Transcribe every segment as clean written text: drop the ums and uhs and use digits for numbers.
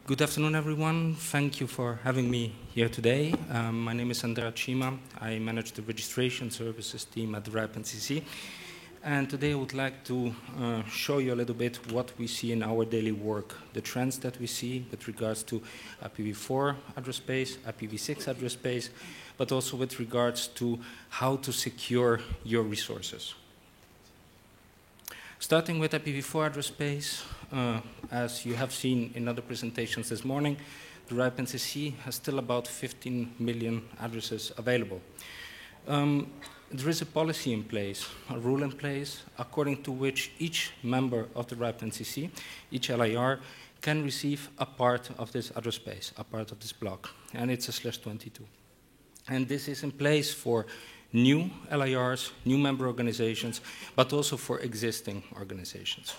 Good afternoon, everyone. Thank you for having me here today. My name is Andrea Cima. I manage the registration services team at the RIPE NCC. And today I would like to show you a little bit what we see in our daily work, the trends that we see with regards to IPv4 address space, IPv6 address space, but also with regards to how to secure your resources. Starting with IPv4 address space, as you have seen in other presentations this morning, the RIPE NCC has still about 15 million addresses available. There is a policy in place, a rule in place, according to which each member of the RIPE NCC, each LIR, can receive a part of this address space, a part of this block, and it's a /22. And this is in place for new LIRs, new member organizations, but also for existing organizations.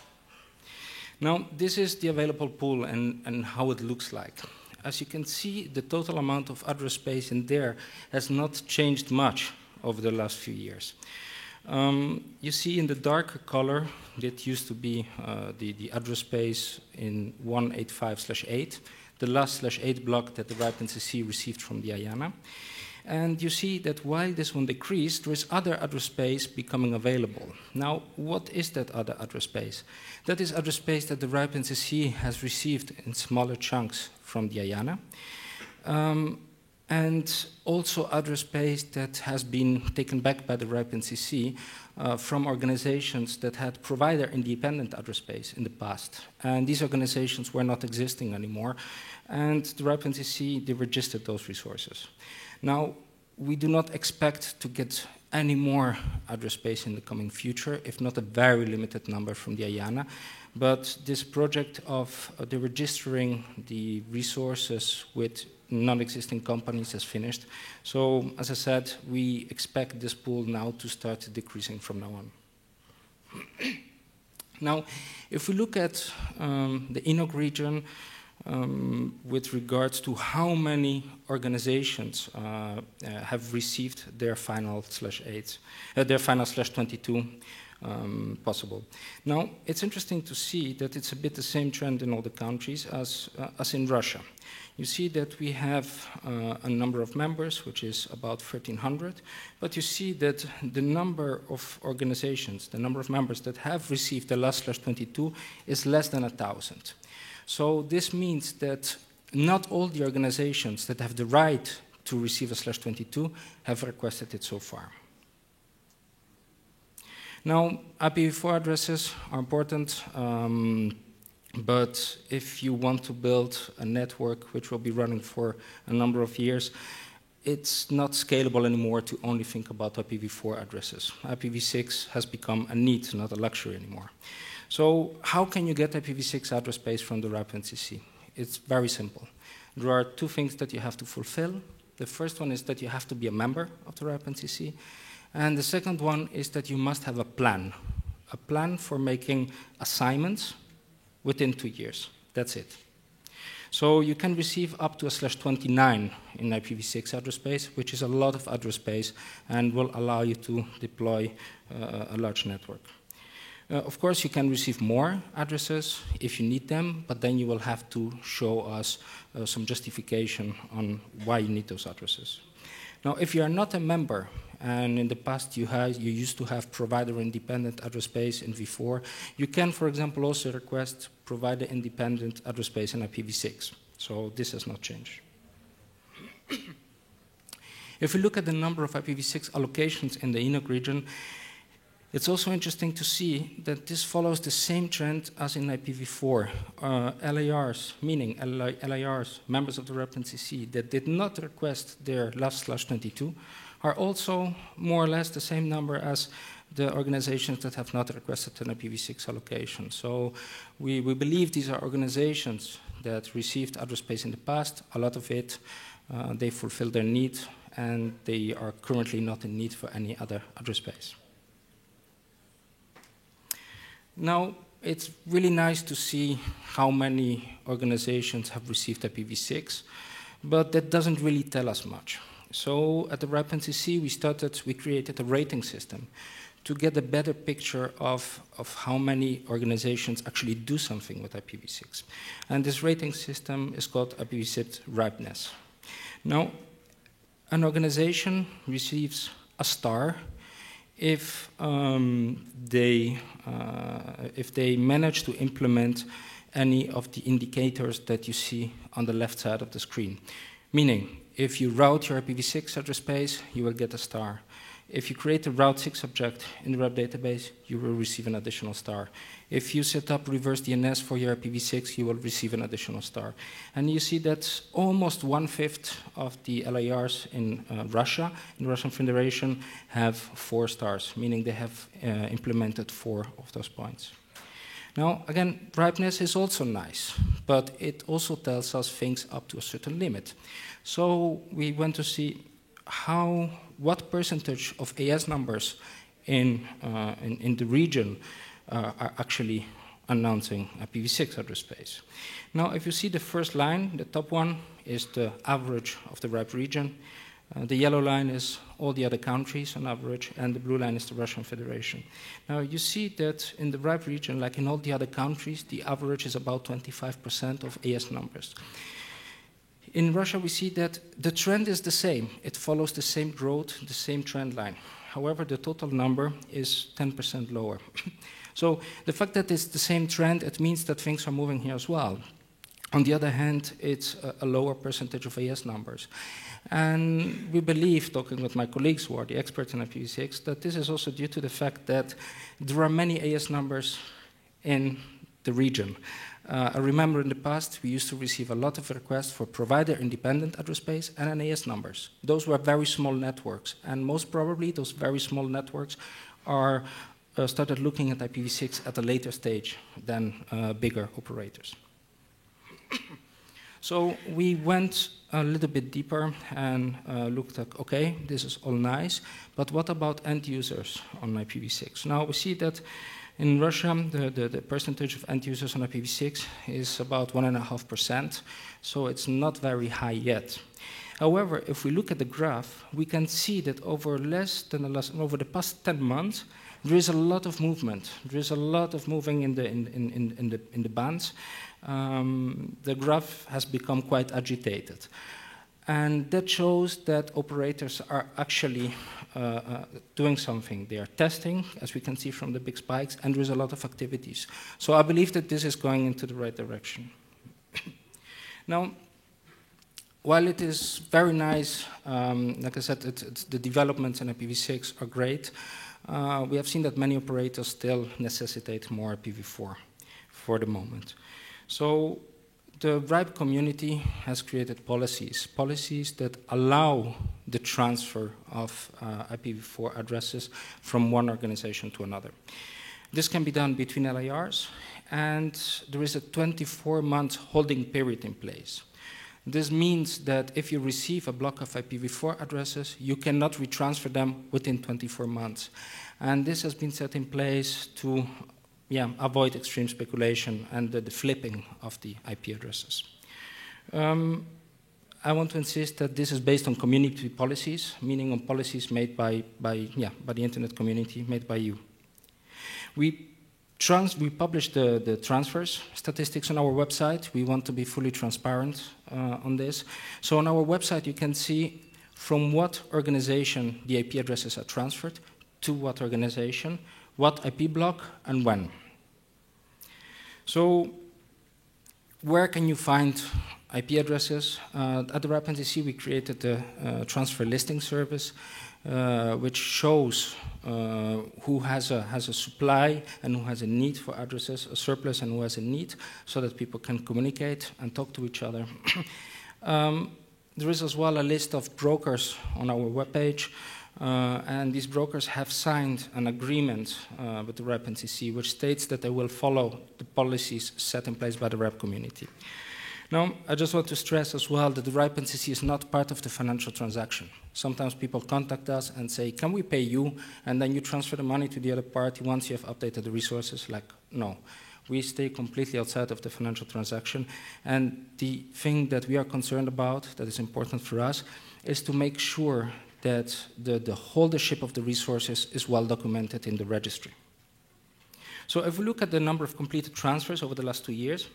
Now, this is the available pool and how it looks like. As you can see, the total amount of address space in there has not changed much over the last few years. You see in the darker color, that used to be the address space in 185/8, the last /8 block that the RIPE NCC received from the IANA. And you see that while this one decreased, there is other address space becoming available. Now, what is that other address space? That is address space that the RIPE NCC has received in smaller chunks from the IANA. And also address space that has been taken back by the RIPE NCC from organizations that had provider-independent address space in the past. And these organizations were not existing anymore, and the RIPE NCC, they registered those resources. Now, we do not expect to get any more address space in the coming future, if not a very limited number from the IANA. But this project of the registering the resources with non-existing companies has finished. So, as I said, we expect this pool now to start decreasing from now on. Now, if we look at the INOG region, with regards to how many organizations have received their final /8, their final /22 possible. Now, it's interesting to see that it's a bit the same trend in all the countries as in Russia. You see that we have a number of members, which is about 1,300, but you see that the number of organizations, the number of members that have received the last /22 is less than 1,000. So this means that not all the organizations that have the right to receive a /22 have requested it so far. Now, IPv4 addresses are important, but if you want to build a network which will be running for a number of years, it's not scalable anymore to only think about IPv4 addresses. IPv6 has become a need, not a luxury anymore. So how can you get IPv6 address space from the RIPE NCC? It's very simple. There are two things that you have to fulfill. The first one is that you have to be a member of the RIPE NCC. And the second one is that you must have a plan for making assignments within 2 years. That's it. So you can receive up to a /29 in IPv6 address space, which is a lot of address space and will allow you to deploy a large network. Of course, you can receive more addresses if you need them, but then you will have to show us some justification on why you need those addresses. Now, if you are not a member, and in the past you used to have provider-independent address space in v4, you can, for example, also request provider-independent address space in IPv6. So this has not changed. If we look at the number of IPv6 allocations in the INOG region, it's also interesting to see that this follows the same trend as in IPv4. LIRs, meaning LIRs, members of the RIPE NCC, that did not request their last /22, are also more or less the same number as the organizations that have not requested an IPv6 allocation. So we believe these are organizations that received address space in the past. A lot of it, they fulfill their need, and they are currently not in need for any other address space. Now, it's really nice to see how many organizations have received IPv6, but that doesn't really tell us much. So at the RIPE NCC, we created a rating system to get a better picture of how many organizations actually do something with IPv6. And this rating system is called IPv6 ripeness. Now, an organization receives a star if they manage to implement any of the indicators that you see on the left side of the screen. Meaning, if you route your IPv6 address space, you will get a star. If you create a Route 6 object in the web database, you will receive an additional star. If you set up reverse DNS for your IPv6, you will receive an additional star. And you see that almost 1/5 of the LARs in Russia, in the Russian Federation, have 4 stars, meaning they have implemented 4 of those points. Now, again, ripeness is also nice, but it also tells us things up to a certain limit. So we want to see what percentage of AS numbers in the region are actually announcing IPv6 address space. Now, if you see the first line, the top one is the average of the RIPE region. The yellow line is all the other countries on average, and the blue line is the Russian Federation. Now, you see that in the RIPE region, like in all the other countries, the average is about 25% of AS numbers. In Russia, we see that the trend is the same. It follows the same growth, the same trend line. However, the total number is 10% lower. So the fact that it's the same trend, it means that things are moving here as well. On the other hand, it's a lower percentage of AS numbers. And we believe, talking with my colleagues who are the experts in IPv6, that this is also due to the fact that there are many AS numbers in the region. I remember in the past, we used to receive a lot of requests for provider-independent address space and NAS numbers. Those were very small networks, and most probably those very small networks are started looking at IPv6 at a later stage than bigger operators. So we went a little bit deeper and looked at, okay, this is all nice, but what about end users on IPv6? Now we see that in Russia, the percentage of end users on IPv6 is about 1.5%, so it's not very high yet. However, if we look at the graph, we can see that over the past 10 months, there is a lot of movement. There is a lot of moving in the bands. The graph has become quite agitated. And that shows that operators are actually doing something. They are testing, as we can see from the big spikes, and there is a lot of activities. So I believe that this is going into the right direction. Now, while it is very nice, like I said, the developments in IPv6 are great, we have seen that many operators still necessitate more IPv4 for the moment. So the RIPE community has created policies that allow the transfer of IPv4 addresses from one organization to another. This can be done between LARs, and there is a 24-month holding period in place. This means that if you receive a block of IPv4 addresses, you cannot retransfer them within 24 months. And this has been set in place to avoid extreme speculation and the flipping of the IP addresses. I want to insist that this is based on community policies, meaning on policies made by the internet community, made by you. We publish the transfers statistics on our website. We want to be fully transparent on this. So on our website, you can see from what organization the IP addresses are transferred, to what organization, what IP block, and when. So where can you find IP addresses? At the RIPE NCC, we created a transfer listing service, which shows who has a supply and who has a need for addresses, a surplus and who has a need, so that people can communicate and talk to each other. There is as well a list of brokers on our webpage, and these brokers have signed an agreement with the RIPE NCC, which states that they will follow the policies set in place by the RIPE community. Now, I just want to stress as well that the RIPE NCC is not part of the financial transaction. Sometimes people contact us and say, can we pay you? And then you transfer the money to the other party once you have updated the resources. Like, no. We stay completely outside of the financial transaction. And the thing that we are concerned about, that is important for us, is to make sure that the holdership of the resources is well documented in the registry. So if we look at the number of completed transfers over the last 2 years,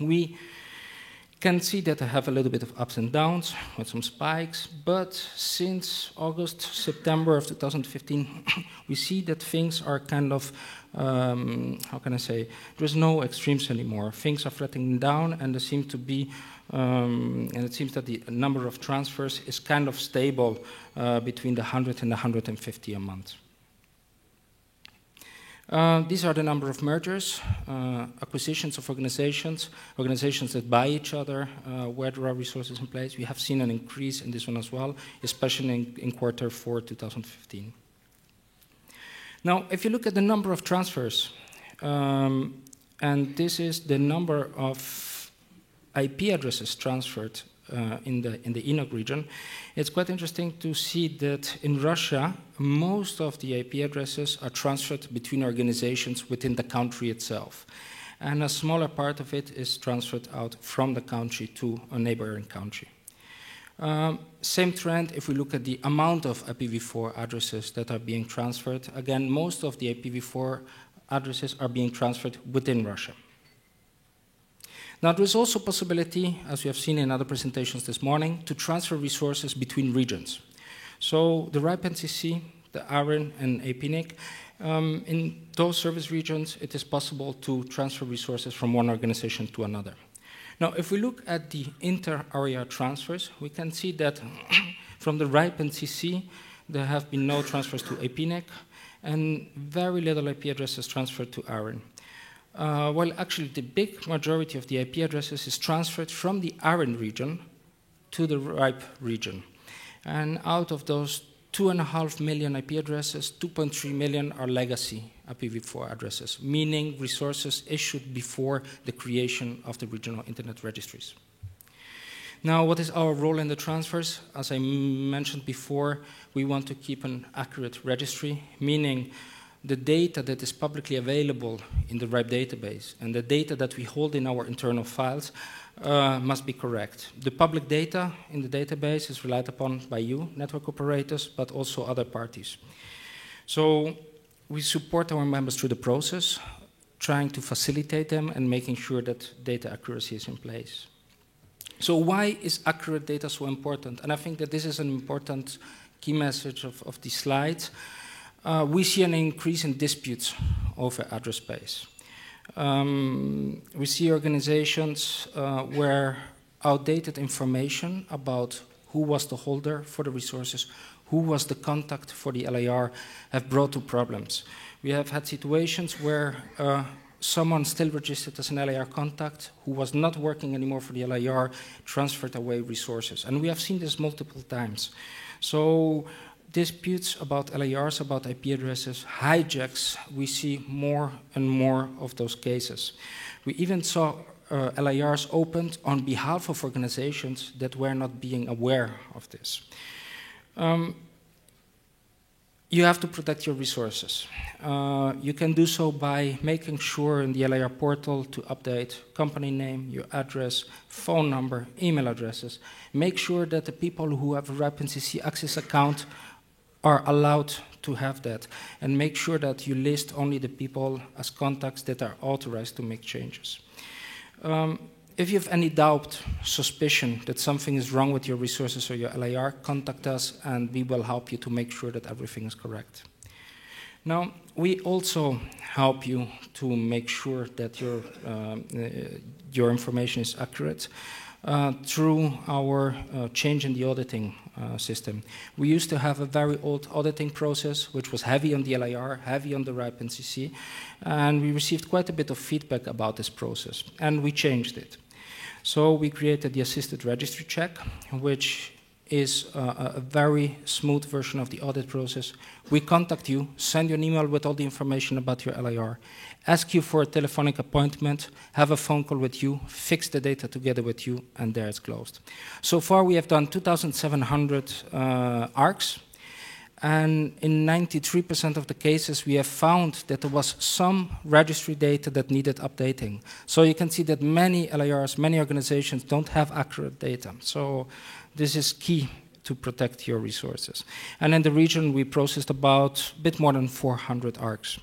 we can see that I have a little bit of ups and downs with some spikes, but since August, September of 2015, we see that things are kind of, how can I say, there's no extremes anymore. Things are flattening down, and there seem to be, and it seems that the number of transfers is kind of stable between the 100 and the 150 a month. These are the number of mergers, acquisitions of organizations that buy each other, where there are resources in place. We have seen an increase in this one as well, especially in quarter 4, 2015. Now, if you look at the number of transfers, and this is the number of IP addresses transferred in the ENOC region, it's quite interesting to see that in Russia, most of the IP addresses are transferred between organizations within the country itself. And a smaller part of it is transferred out from the country to a neighboring country. Same trend if we look at the amount of IPv4 addresses that are being transferred. Again, most of the IPv4 addresses are being transferred within Russia. Now, there is also a possibility, as we have seen in other presentations this morning, to transfer resources between regions. So the RIPE NCC, the ARIN, and APNIC, in those service regions, it is possible to transfer resources from one organization to another. Now, if we look at the inter-area transfers, we can see that from the RIPE NCC, there have been no transfers to APNIC, and very little IP addresses transferred to ARIN. Well, actually, the big majority of the IP addresses is transferred from the ARIN region to the RIPE region. And out of those 2.5 million IP addresses, 2.3 million are legacy IPv4 addresses, meaning resources issued before the creation of the regional internet registries. Now, what is our role in the transfers? As I mentioned before, we want to keep an accurate registry, meaning the data that is publicly available in the RIPE database and the data that we hold in our internal files must be correct. The public data in the database is relied upon by you, network operators, but also other parties. So we support our members through the process, trying to facilitate them and making sure that data accuracy is in place. So why is accurate data so important? And I think that this is an important key message of these slides. We see an increase in disputes over address space. We see organizations where outdated information about who was the holder for the resources, who was the contact for the LAR, have brought to problems. We have had situations where someone still registered as an LAR contact who was not working anymore for the LAR transferred away resources. And we have seen this multiple times. So disputes about LARs, about IP addresses, hijacks, we see more and more of those cases. We even saw LARs opened on behalf of organizations that were not being aware of this. You have to protect your resources. You can do so by making sure in the LAR portal to update company name, your address, phone number, email addresses. Make sure that the people who have a RIPE NCC access account are allowed to have that, and make sure that you list only the people as contacts that are authorized to make changes. If you have any doubt, suspicion that something is wrong with your resources or your LAR, contact us and we will help you to make sure that everything is correct. Now, we also help you to make sure that your information is accurate through our change in the auditing system. We used to have a very old auditing process, which was heavy on the LAR, heavy on the RIPE NCC, and we received quite a bit of feedback about this process, and we changed it. So we created the assisted registry check, which is a very smooth version of the audit process. We contact you, send you an email with all the information about your LAR, ask you for a telephonic appointment, have a phone call with you, fix the data together with you, and there it's closed. So far we have done 2,700 ARCs, and in 93% of the cases we have found that there was some registry data that needed updating. So you can see that many LARs, many organizations don't have accurate data. So this is key to protect your resources. And in the region, we processed about a bit more than 400 ARCs.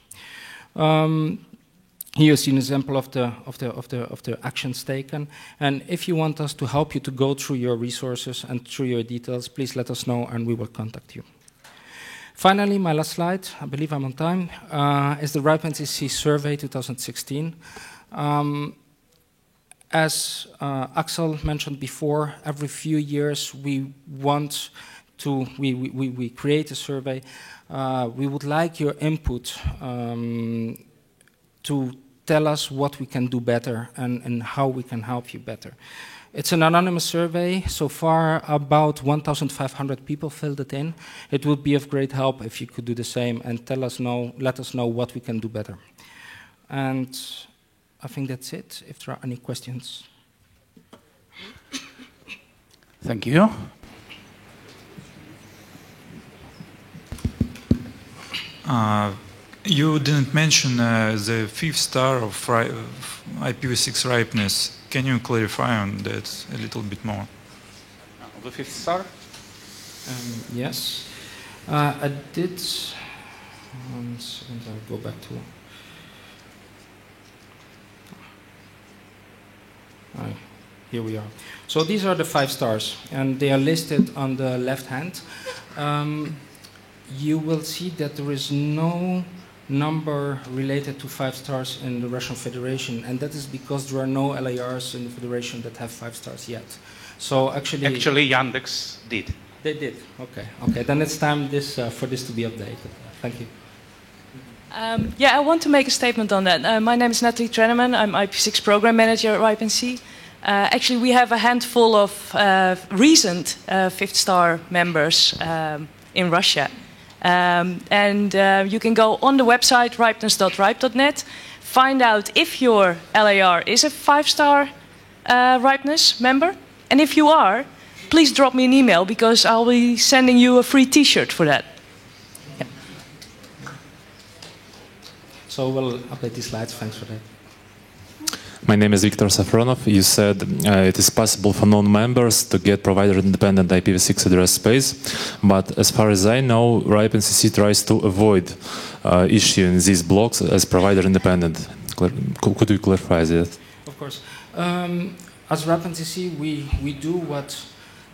Here you see an example of the actions taken. And if you want us to help you to go through your resources and through your details, please let us know and we will contact you. Finally, my last slide, I believe I'm on time, is the RIPE-NCC survey 2016. As Axel mentioned before, every few years we want to, we create a survey. We would like your input to tell us what we can do better and how we can help you better. It's an anonymous survey. So far, about 1,500 people filled it in. It would be of great help if you could do the same and let us know what we can do better. And I think that's it, if there are any questions. Thank you. You didn't mention the 5th star of IPv6 ripeness. Can you clarify on that a little bit more? The 5th star? Yes. I did. One second, I'll go back to. Here we are. So these are the 5 stars, and they are listed on the left hand. You will see that there is no number related to 5 stars in the Russian Federation, and that is because there are no LARs in the Federation that have 5 stars yet. So actually Yandex did. They did. Okay. Okay. Then it's time for this to be updated. Thank you. Yeah, I want to make a statement on that. My name is Natalie Trenneman. I'm IPv6 Program Manager at RIPE-NC. Actually, we have a handful of recent 5th star members in Russia. And you can go on the website ripeness.ripe.net, find out if your LAR is a 5-star ripeness member. And if you are, please drop me an email because I'll be sending you a free t-shirt for that. Yeah. So we'll update these slides. Thanks for that. My name is Viktor Safronov. You said it is possible for non-members to get provider-independent IPv6 address space, but as far as I know, RIPE-NCC tries to avoid issuing these blocks as provider-independent. Could you clarify that? Of course. As RIPE-NCC, we do what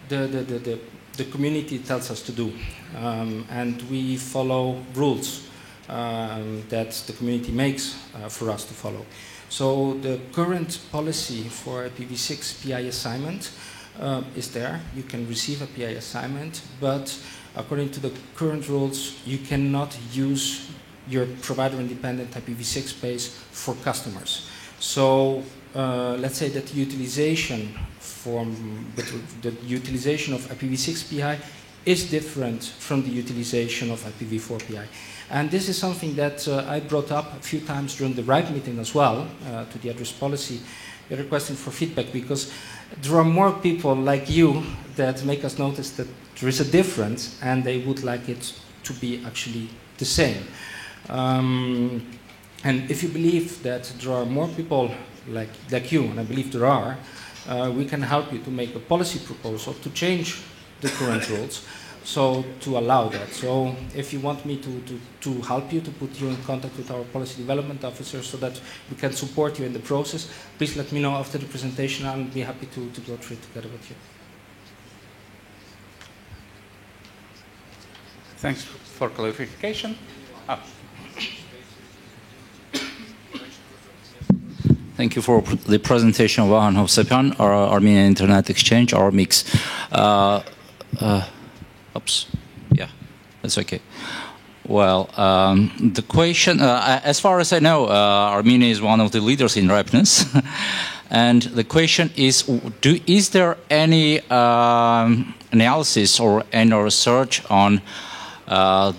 the community tells us to do, and we follow rules that the community makes for us to follow. So the current policy for IPv6 PI assignment is there. You can receive a PI assignment, but according to the current rules, you cannot use your provider-independent IPv6 space for customers. So let's say that the utilization of IPv6 PI is different from the utilization of IPv4 PI. And this is something that I brought up a few times during the RIPE meeting as well, to the address policy, requesting for feedback, because there are more people like you that make us notice that there is a difference and they would like it to be actually the same. And if you believe that there are more people like you, and I believe there are, we can help you to make a policy proposal to change the current rules, so to allow that. So if you want me to help you, to put you in contact with our policy development officer so that we can support you in the process, please let me know after the presentation. I'll be happy to go through it together with you. Thanks for clarification. Oh. Thank you for the presentation, Vahan Hovsepyan, our Armenian Internet Exchange, ARMIX. Oops, yeah, that's okay. Well, the question, as far as I know, Armenia is one of the leaders in ripeness. And the question is, is there any analysis or any research on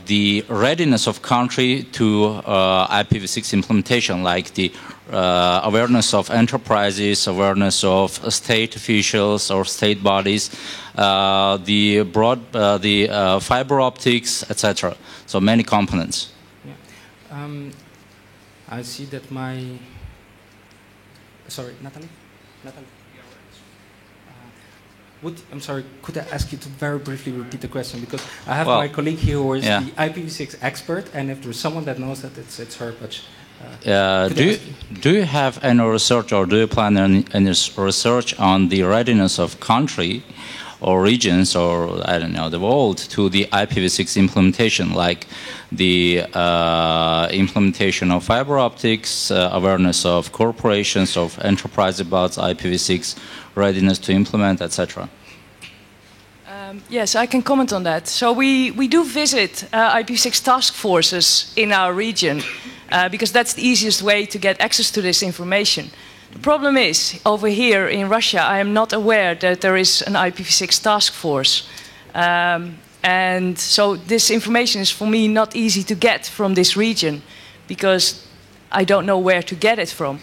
the readiness of country to IPv6 implementation, like the awareness of enterprises, awareness of state officials or state bodies, the fiber optics, etc. So many components. Yeah. I see that my. Sorry, Natalie. I'm sorry, could I ask you to very briefly repeat the question? Because I have Well, my colleague here who is yeah. the IPv6 expert, and if there's someone that knows that, it's her. But do you have any research, or do you plan any research on the readiness of country or regions, or I don't know, the world to the IPv6 implementation, like the implementation of fiber optics, awareness of corporations, of enterprise about IPv6, readiness to implement, etc.? Yes, I can comment on that. So we do visit IPv6 task forces in our region because that's the easiest way to get access to this information. The problem is, over here in Russia, I am not aware that there is an IPv6 task force. And so this information is for me not easy to get from this region because I don't know where to get it from.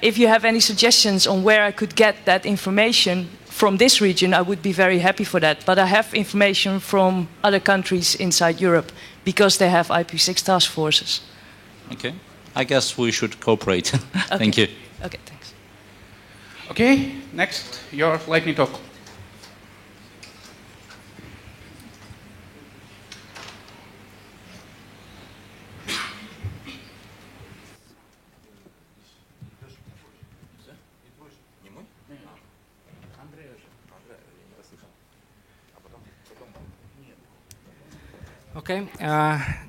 If you have any suggestions on where I could get that information from this region, I would be very happy for that. But I have information from other countries inside Europe because they have IPv6 task forces. Okay. I guess we should cooperate. Okay. Thank you. Okay, thanks. Okay, next, your lightning talk. Okay,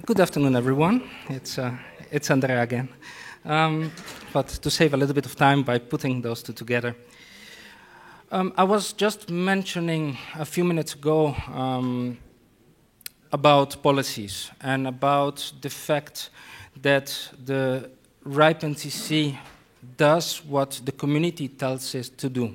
good afternoon, everyone. It's Andrea again. But to save a little bit of time by putting those two together, I was just mentioning a few minutes ago about policies and about the fact that the RIPE-NCC does what the community tells us to do.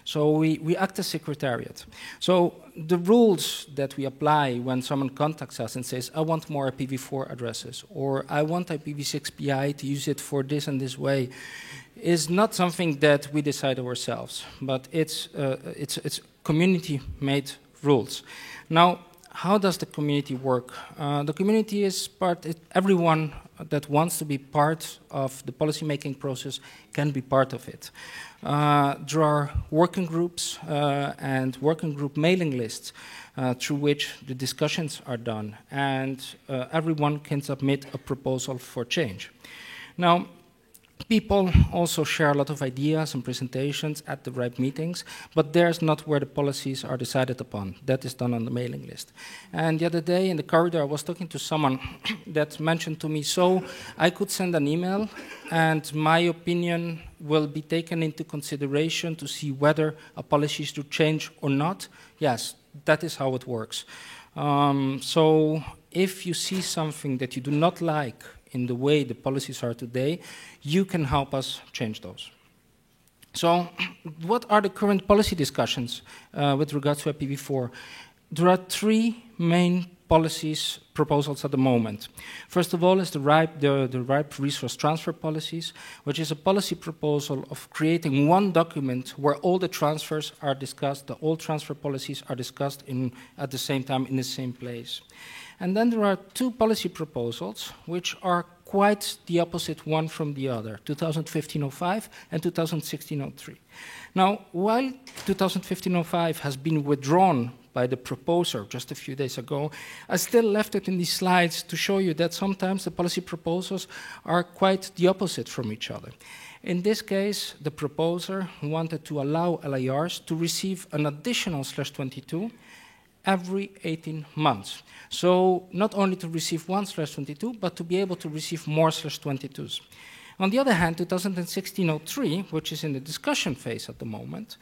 So we act as secretariat. So the rules that we apply when someone contacts us and says, I want more IPv4 addresses, or I want IPv6 PI to use it for this and this way, is not something that we decide ourselves, but it's community-made rules. Now, how does the community work? The community is everyone that wants to be part of the policy-making process can be part of it. There are working groups and working group mailing lists through which the discussions are done, and everyone can submit a proposal for change. Now, people also share a lot of ideas and presentations at the RIPE meetings, but there's not where the policies are decided upon. That is done on the mailing list. And the other day in the corridor, I was talking to someone that mentioned to me, so I could send an email and my opinion will be taken into consideration to see whether a policy should change or not. Yes, that is how it works. So if you see something that you do not like in the way the policies are today, you can help us change those. So what are the current policy discussions with regards to IPv4? There are three main policies proposals at the moment. First of all is the RIPE resource transfer policies, which is a policy proposal of creating one document where all the transfers are discussed, all transfer policies are discussed at the same time in the same place. And then there are two policy proposals which are quite the opposite one from the other, 2015-05 and 2016-03. Now, while 2015-05 has been withdrawn by the proposer just a few days ago, I still left it in these slides to show you that sometimes the policy proposals are quite the opposite from each other. In this case, the proposer wanted to allow LARs to receive an additional /22 every 18 months. So not only to receive one /22, but to be able to receive more /22s. On the other hand, 2016-03, which is in the discussion phase at the moment,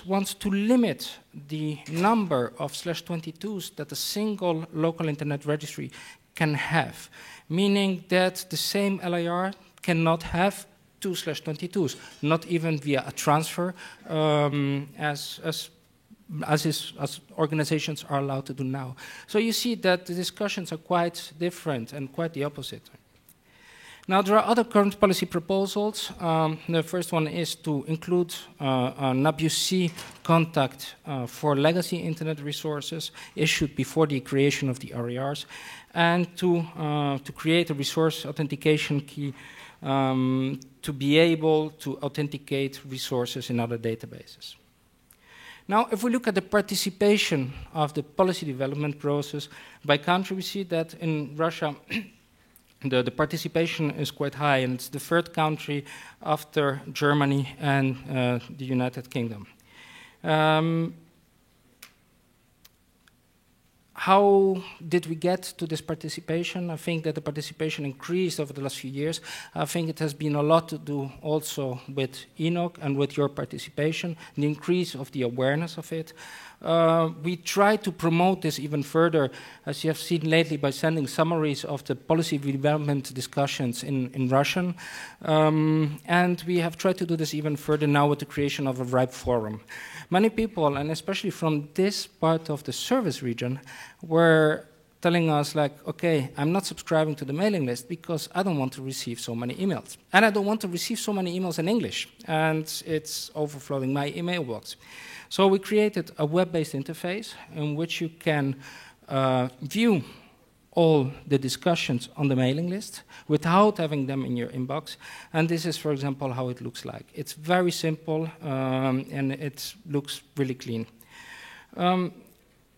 wants to limit the number of /22s that a single local internet registry can have, meaning that the same LAR cannot have two /22s, not even via a transfer, as organizations are allowed to do now. So you see that the discussions are quite different and quite the opposite. Now, there are other current policy proposals. The first one is to include an abusee contact for legacy internet resources issued before the creation of the RARs, and to create a resource authentication key to be able to authenticate resources in other databases. Now, if we look at the participation of the policy development process by country, we see that in Russia, the participation is quite high, and it's the third country after Germany and the United Kingdom. How did we get to this participation? I think that the participation increased over the last few years. I think it has been a lot to do also with ENOC and with your participation, the increase of the awareness of it. We try to promote this even further, as you have seen lately, by sending summaries of the policy development discussions in Russian. And we have tried to do this even further now with the creation of a RIPE forum. Many people, and especially from this part of the service region, were telling us like, okay, I'm not subscribing to the mailing list because I don't want to receive so many emails. And I don't want to receive so many emails in English, and it's overflowing my email box. So we created a web-based interface in which you can view all the discussions on the mailing list without having them in your inbox. And this is, for example, how it looks like. It's very simple, and it looks really clean.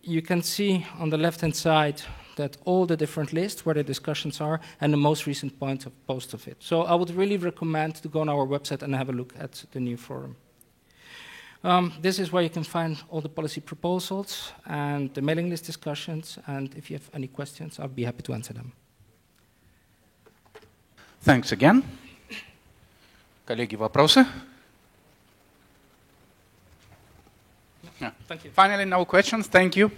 You can see on the left-hand side that all the different lists where the discussions are and the most recent point of post of it. So I would really recommend to go on our website and have a look at the new forum. This is where you can find all the policy proposals and the mailing list discussions, and if you have any questions, I'll be happy to answer them. Thanks again. Коллеги, вопросы? Thank you. Finally, no questions. Thank you.